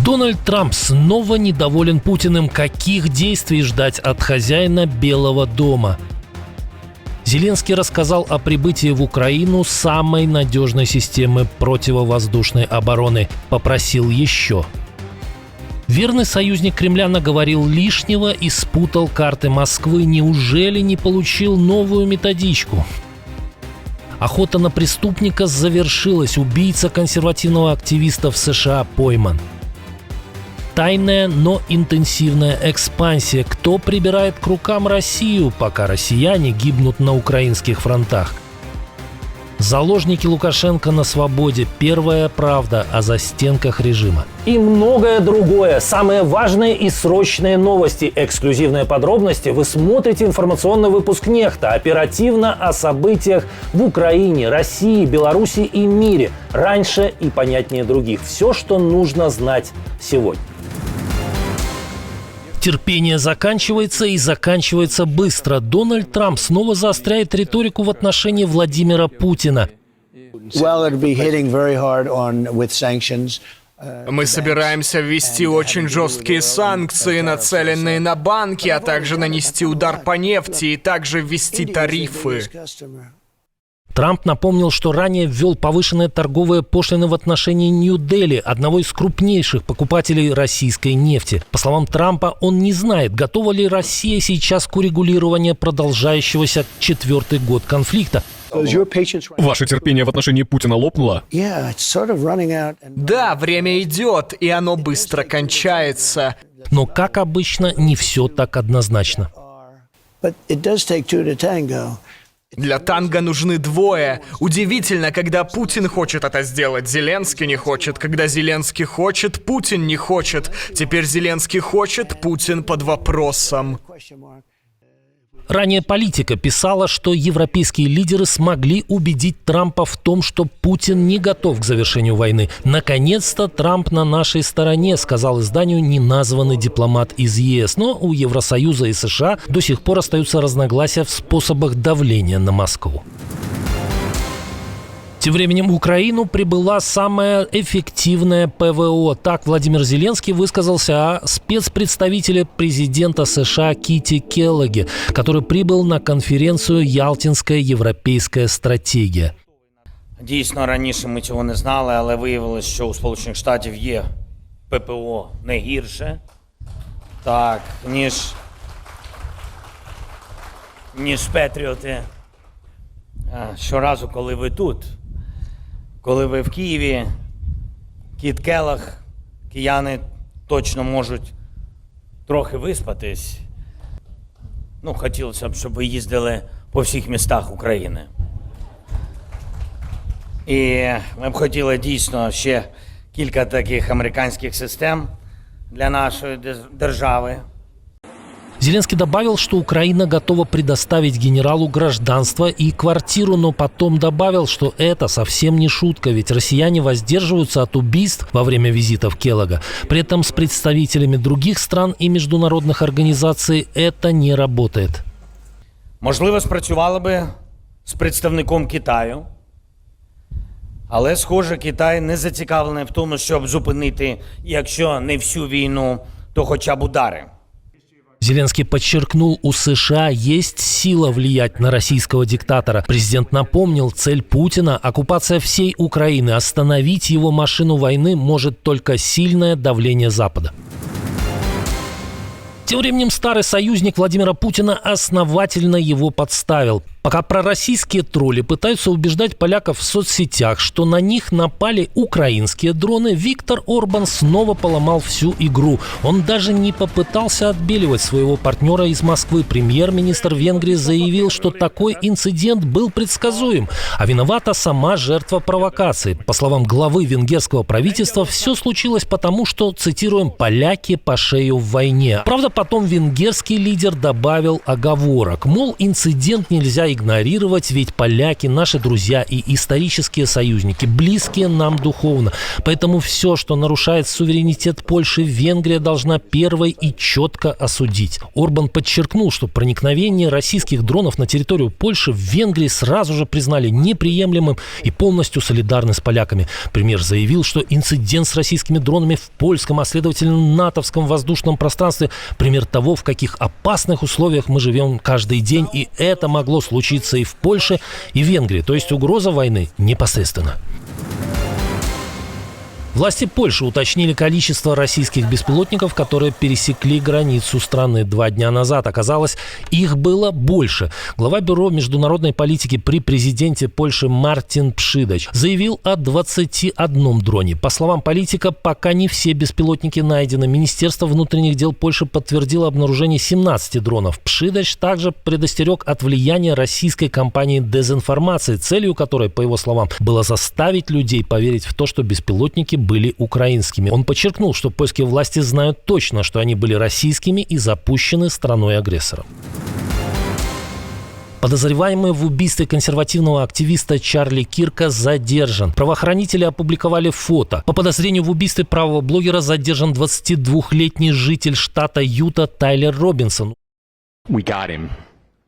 Дональд Трамп снова недоволен Путиным. Каких действий ждать от хозяина Белого дома? Зеленский рассказал о прибытии в Украину самой надежной системы противовоздушной обороны. Попросил еще. Верный союзник Кремля наговорил лишнего и спутал карты Москвы. Неужели не получил новую методичку? Охота на преступника завершилась. Убийца консервативного активиста в США пойман. Тайная, но интенсивная экспансия. Кто прибирает к рукам Россию, пока россияне гибнут на украинских фронтах? Заложники Лукашенко на свободе. Первая правда о застенках режима. И многое другое. Самые важные и срочные новости. Эксклюзивные подробности. Вы смотрите информационный выпуск «Нехта». Оперативно о событиях в Украине, России, Беларуси и мире. Раньше и понятнее других. Все, что нужно знать сегодня. Терпение заканчивается и заканчивается быстро. Дональд Трамп снова заостряет риторику в отношении Владимира Путина. Мы собираемся ввести очень жесткие санкции, нацеленные на банки, а также нанести удар по нефти и также ввести тарифы. Трамп напомнил, что ранее ввел повышенные торговые пошлины в отношении Нью-Дели, одного из крупнейших покупателей российской нефти. По словам Трампа, он не знает, готова ли Россия сейчас к урегулированию продолжающегося 4-й год конфликта. Ваше терпение в отношении Путина лопнуло? Да, время идет, и оно быстро кончается. Но, как обычно, не все так однозначно. Для танго нужны двое. Удивительно, когда Путин хочет это сделать, Зеленский не хочет. Когда Зеленский хочет, Путин не хочет. Теперь Зеленский хочет, Путин под вопросом. Ранее «Политика» писала, что европейские лидеры смогли убедить Трампа в том, что Путин не готов к завершению войны. «Наконец-то Трамп на нашей стороне», сказал изданию неназванный дипломат из ЕС. Но у Евросоюза и США до сих пор остаются разногласия в способах давления на Москву. Тем временем в Украину прибыла самая эффективная ПВО. Так Владимир Зеленский высказался о спецпредставителе президента США Кити Келлоге, который прибыл на конференцию «Ялтинська європейська стратегія». Дійсно, раніше ми цього не знали, але виявилось, що у Сполучених Штатів є ППО не гірше, так, ніж Петріоти. Щоразу, коли ви тут, коли ви в Києві, Кіт Келлог, кияни точно можуть трохи виспатись. Хотілося б, щоб ви їздили по всіх містах України. І ми б хотіли дійсно ще кілька таких американських систем для нашої держави. Зеленский добавил, что Украина готова предоставить генералу гражданство и квартиру, но потом добавил, что это совсем не шутка, ведь россияне воздерживаются от убийств во время визитов Келлога. При этом с представителями других стран и международных организаций это не работает. Можливо, спрацювало би з представником Китаю, але, схоже, Китай не зацікавлений в тому, щоб зупинити, якщо не всю війну, то хоча б удари. Зеленский подчеркнул, у США есть сила влиять на российского диктатора. Президент напомнил, цель Путина – оккупация всей Украины. Остановить его машину войны может только сильное давление Запада. Тем временем старый союзник Владимира Путина основательно его подставил. Пока пророссийские тролли пытаются убеждать поляков в соцсетях, что на них напали украинские дроны, Виктор Орбан снова поломал всю игру. Он даже не попытался отбеливать своего партнера из Москвы. Премьер-министр Венгрии заявил, что такой инцидент был предсказуем, а виновата сама жертва провокации. По словам главы венгерского правительства, все случилось потому, что, цитируем, «поляки по шею в войне». Правда, потом венгерский лидер добавил оговорок. Мол, инцидент нельзя нельзя игнорировать, ведь поляки – наши друзья и исторические союзники, близкие нам духовно. Поэтому все, что нарушает суверенитет Польши, Венгрия должна первой и четко осудить. Орбан подчеркнул, что проникновение российских дронов на территорию Польши в Венгрии сразу же признали неприемлемым и полностью солидарны с поляками. Премьер заявил, что инцидент с российскими дронами в польском, а следовательно натовском воздушном пространстве – пример того, в каких опасных условиях мы живем каждый день, и это могло случиться и в Польше, и в Венгрии. То есть угроза войны непосредственно. Власти Польши уточнили количество российских беспилотников, которые пересекли границу страны 2 дня назад. Оказалось, их было больше. Глава Бюро международной политики при президенте Польши Мартин Пшидач заявил о 21 дроне. По словам политика, пока не все беспилотники найдены. Министерство внутренних дел Польши подтвердило обнаружение 17 дронов. Пшидач также предостерег от влияния российской кампании дезинформации, целью которой, по его словам, было заставить людей поверить в то, что беспилотники были украинскими. Он подчеркнул, что польские власти знают точно, что они были российскими и запущены страной-агрессором. Подозреваемый в убийстве консервативного активиста Чарли Кирка задержан. Правоохранители опубликовали фото. По подозрению в убийстве правого блогера задержан 22-летний житель штата Юта Тайлер Робинсон.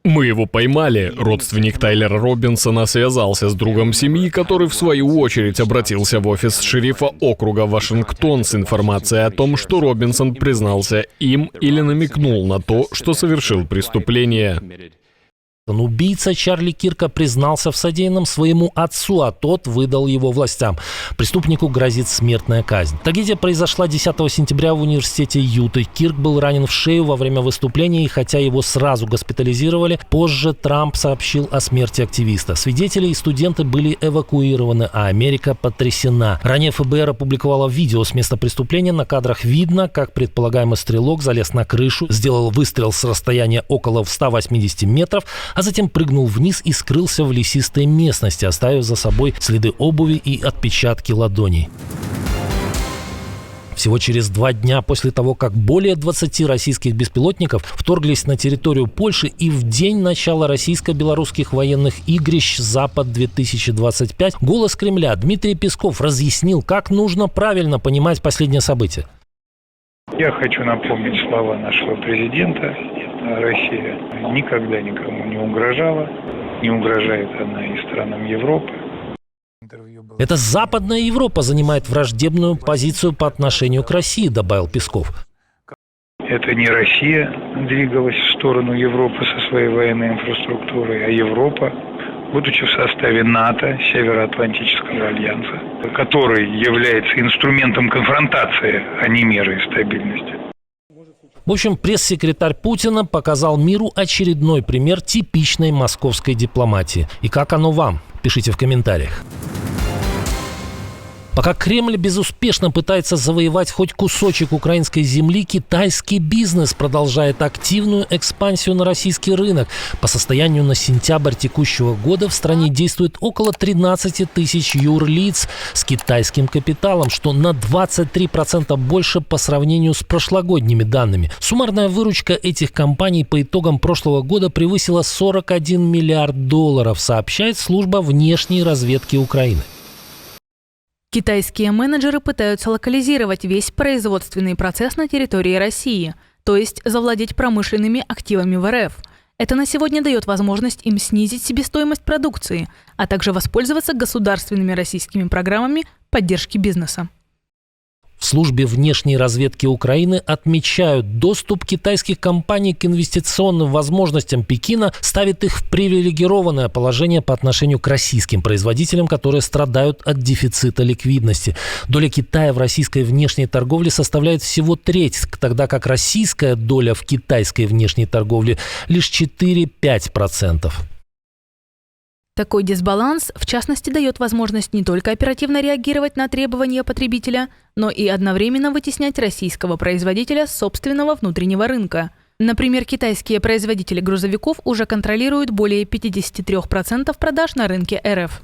Мы его поймали. Родственник Тайлера Робинсона связался с другом семьи, который в свою очередь обратился в офис шерифа округа Вашингтон с информацией о том, что Робинсон признался им или намекнул на то, что совершил преступление. Убийца Чарли Кирка признался в содеянном своему отцу, а тот выдал его властям. Преступнику грозит смертная казнь. Трагедия произошла 10 сентября в университете Юты. Кирк был ранен в шею во время выступления, и хотя его сразу госпитализировали, позже Трамп сообщил о смерти активиста. Свидетели и студенты были эвакуированы, а Америка потрясена. Ранее ФБР опубликовало видео с места преступления. На кадрах видно, как предполагаемый стрелок залез на крышу, сделал выстрел с расстояния около 180 метров, а затем прыгнул вниз и скрылся в лесистой местности, оставив за собой следы обуви и отпечатки ладоней. Всего через 2 дня после того, как более 20 российских беспилотников вторглись на территорию Польши, и в день начала российско-белорусских военных игрищ «Запад-2025», голос Кремля Дмитрий Песков разъяснил, как нужно правильно понимать последнее событие. Я хочу напомнить слова нашего президента. Россия никогда никому не угрожала, не угрожает она и странам Европы. Это Западная Европа занимает враждебную позицию по отношению к России, добавил Песков. Это не Россия двигалась в сторону Европы со своей военной инфраструктурой, а Европа, будучи в составе НАТО, Североатлантического альянса, который является инструментом конфронтации, а не мерой стабильности. В общем, пресс-секретарь Путина показал миру очередной пример типичной московской дипломатии. И как оно вам? Пишите в комментариях. Пока Кремль безуспешно пытается завоевать хоть кусочек украинской земли, китайский бизнес продолжает активную экспансию на российский рынок. По состоянию на сентябрь текущего года в стране действует около 13 тысяч юрлиц с китайским капиталом, что на 23% больше по сравнению с прошлогодними данными. Суммарная выручка этих компаний по итогам прошлого года превысила 41 миллиард долларов, сообщает служба внешней разведки Украины. Китайские менеджеры пытаются локализировать весь производственный процесс на территории России, то есть завладеть промышленными активами в РФ. Это на сегодня дает возможность им снизить себестоимость продукции, а также воспользоваться государственными российскими программами поддержки бизнеса. В службе внешней разведки Украины отмечают, доступ китайских компаний к инвестиционным возможностям Пекина ставит их в привилегированное положение по отношению к российским производителям, которые страдают от дефицита ликвидности. Доля Китая в российской внешней торговле составляет всего треть, тогда как российская доля в китайской внешней торговле лишь 4-5%. Такой дисбаланс, в частности, дает возможность не только оперативно реагировать на требования потребителя, но и одновременно вытеснять российского производителя с собственного внутреннего рынка. Например, китайские производители грузовиков уже контролируют более 53% продаж на рынке РФ.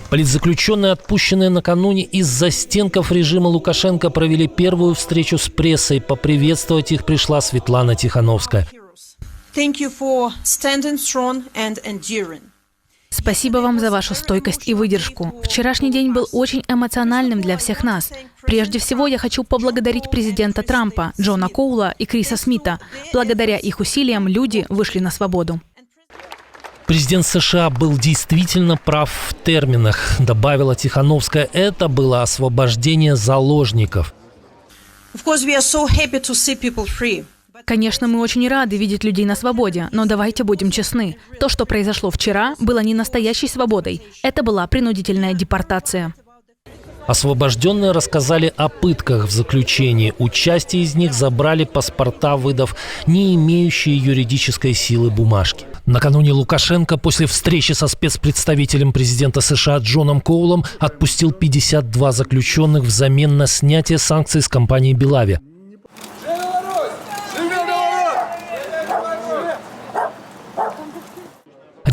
Политзаключенные, отпущенные накануне из застенков режима Лукашенко, провели первую встречу с прессой. Поприветствовать их пришла Светлана Тихановская. Thank you for standing strong and enduring. Спасибо вам за вашу стойкость и выдержку. Вчерашний день был очень эмоциональным для всех нас. Прежде всего, я хочу поблагодарить президента Трампа, Джона Коула и Криса Смита. Благодаря их усилиям люди вышли на свободу. Президент США был действительно прав в терминах, добавила Тихановская. Это было освобождение заложников. Of course, we are so happy to see people free. Конечно, мы очень рады видеть людей на свободе, но давайте будем честны. То, что произошло вчера, было не настоящей свободой. Это была принудительная депортация. Освобожденные рассказали о пытках в заключении. У части из них забрали паспорта, выдав не имеющие юридической силы бумажки. Накануне Лукашенко после встречи со спецпредставителем президента США Джоном Коулом отпустил 52 заключенных взамен на снятие санкций с компании «Белави».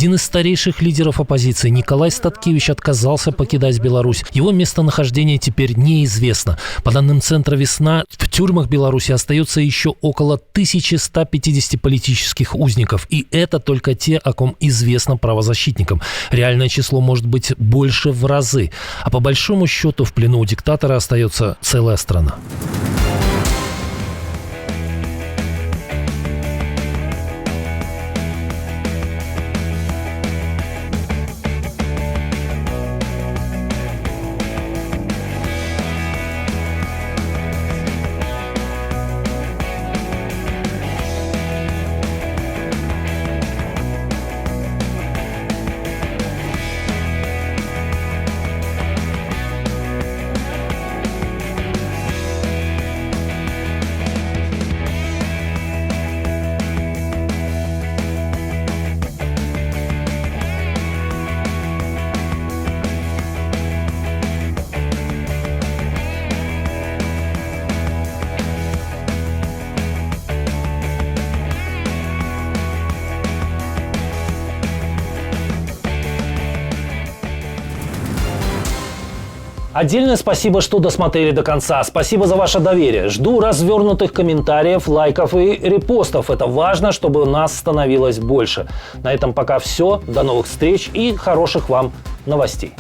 Один из старейших лидеров оппозиции Николай Статкевич отказался покидать Беларусь. Его местонахождение теперь неизвестно. По данным Центра «Весна», в тюрьмах Беларуси остается еще около 1150 политических узников. И это только те, о ком известно правозащитникам. Реальное число может быть больше в разы. А по большому счету в плену у диктатора остается целая страна. Отдельное спасибо, что досмотрели до конца. Спасибо за ваше доверие. Жду развернутых комментариев, лайков и репостов. Это важно, чтобы нас становилось больше. На этом пока все. До новых встреч и хороших вам новостей.